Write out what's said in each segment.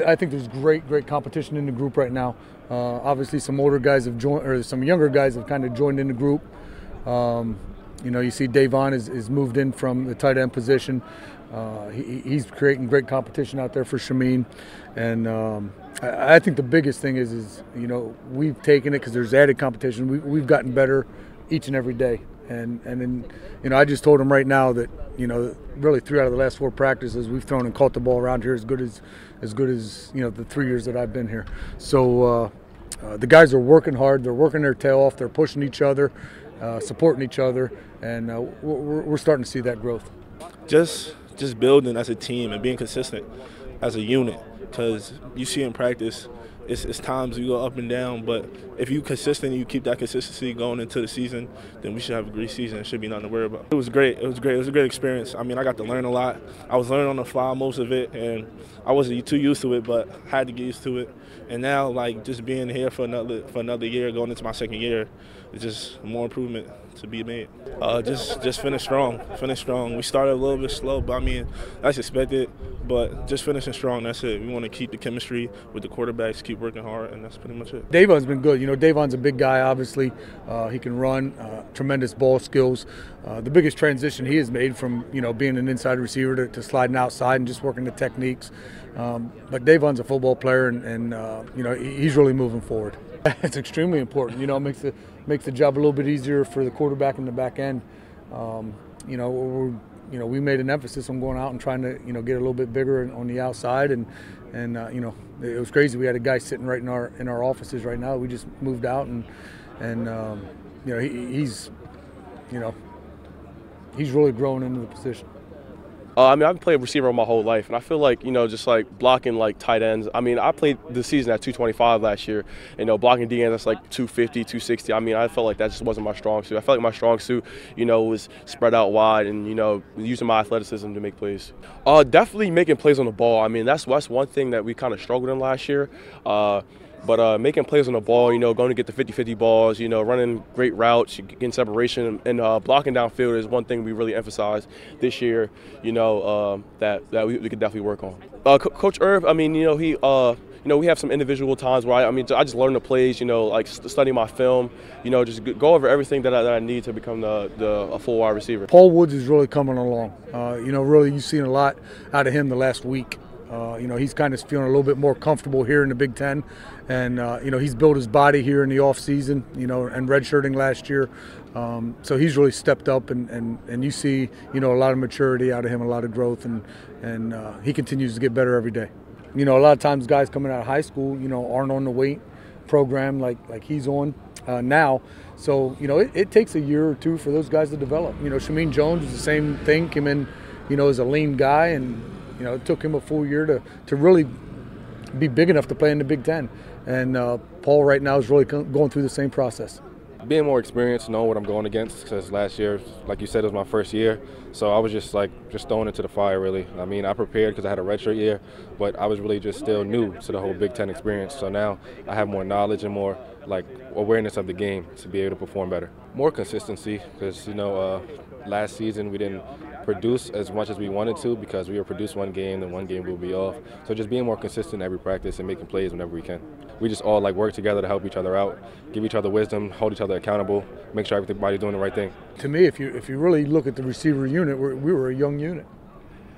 I think there's great competition in the group right now. Obviously, some older guys have joined, or some younger guys have kind of joined in the group. You see Daevon is moved in from the tight end position. He's creating great competition out there for Shameen, and I think the biggest thing is we've taken it because there's added competition. We've gotten better each and every day, and then I just told him right now that really 3 out of the last 4 practices we've thrown and caught the ball around here as good as the 3 years that I've been here. So the guys are working hard. They're working their tail off. They're pushing each other, supporting each other, and we're starting to see that growth. Just building as a team and being consistent as a unit, because you see in practice, it's times you go up and down, but if you're consistent and you keep that consistency going into the season, then we should have a great season. It should be nothing to worry about. It was great. It was great. It was a great experience. I mean, I got to learn a lot. I was learning on the fly most of it, and I wasn't too used to it, but had to get used to it. And now, like, just being here for another year, going into my 2nd year, it's just more improvement to be made. Just finish strong. Finish strong. We started a little bit slow, but I mean, that's expected. But just finishing strong, that's it. We want to keep the chemistry with the quarterbacks, keep working hard, and that's pretty much it. Daevon's been good. Daevon's a big guy, obviously. He can run, tremendous ball skills. The biggest transition he has made from, being an inside receiver to sliding outside and just working the techniques. But Daevon's a football player, and he's really moving forward. It's extremely important. It makes the job a little bit easier for the quarterback in the back end. We made an emphasis on going out and trying to get a little bit bigger on the outside, and it was crazy. We had a guy sitting right in our offices right now. We just moved out, and he's really growing into the position. I mean, I've played receiver my whole life, and I feel like, just like blocking like tight ends. I mean, I played the season at 225 last year. Blocking D ends, that's like 250, 260. I mean, I felt like that just wasn't my strong suit. I felt like my strong suit, was spread out wide and, using my athleticism to make plays. Definitely making plays on the ball. I mean, that's one thing that we kind of struggled in last year. But making plays on the ball, going to get the 50-50 balls, running great routes, getting separation, and blocking downfield is one thing we really emphasized this year, that we could definitely work on. Coach Erb, I mean, we have some individual times where I just learn the plays, like study my film, just go over everything that I need to become a full wide receiver. Paul Woods is really coming along. Really you've seen a lot out of him the last week. He's kind of feeling a little bit more comfortable here in the Big Ten, and he's built his body here in the off season, and redshirting last year. So he's really stepped up, and you see, a lot of maturity out of him, a lot of growth, and he continues to get better every day. A lot of times guys coming out of high school, aren't on the weight program like he's on now. So it takes a year or 2 for those guys to develop. Shameen Jones is the same thing. Came in, as a lean guy, and it took him a full year to really be big enough to play in the Big Ten. And Paul right now is really going through the same process. Being more experienced, knowing what I'm going against, because last year, like you said, it was my first year. So I was just throwing into the fire, really. I mean, I prepared because I had a redshirt year, but I was really just still new to the whole Big Ten experience. So now I have more knowledge and more awareness of the game to be able to perform better. More consistency, because last season we didn't produce as much as we wanted to because we were produced one game and one game we'll be off. So just being more consistent every practice and making plays whenever we can. We just all work together to help each other out, give each other wisdom, hold each other accountable, make sure everybody's doing the right thing. To me, if you really look at the receiver unit, we were a young unit.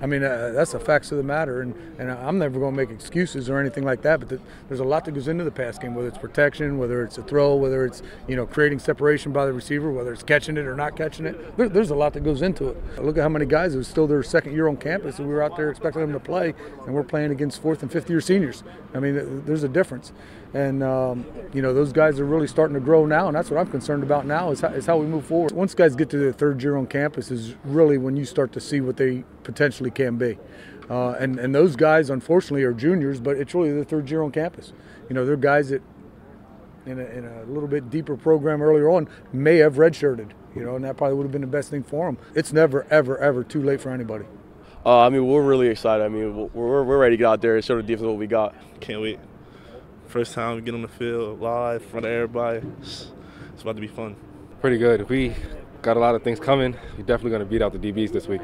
I mean, that's the facts of the matter, and I'm never going to make excuses or anything like that, but there's a lot that goes into the pass game, whether it's protection, whether it's a throw, whether it's creating separation by the receiver, whether it's catching it or not catching it. There's a lot that goes into it. Look at how many guys, it was still their 2nd year on campus, and we were out there expecting them to play, and we're playing against 4th and 5th year seniors. I mean, there's a difference. And, those guys are really starting to grow now, and that's what I'm concerned about now is how we move forward. Once guys get to their 3rd year on campus is really when you start to see what they potentially can be. And those guys, unfortunately, are juniors, but it's really their 3rd year on campus. They're guys that in a little bit deeper program earlier on may have redshirted, and that probably would have been the best thing for them. It's never, ever, ever too late for anybody. We're really excited. We're ready to get out there and show the defense what we got. Can't wait. First time we get on the field live in front of everybody. It's about to be fun. Pretty good. We got a lot of things coming. We're definitely going to beat out the DBs this week.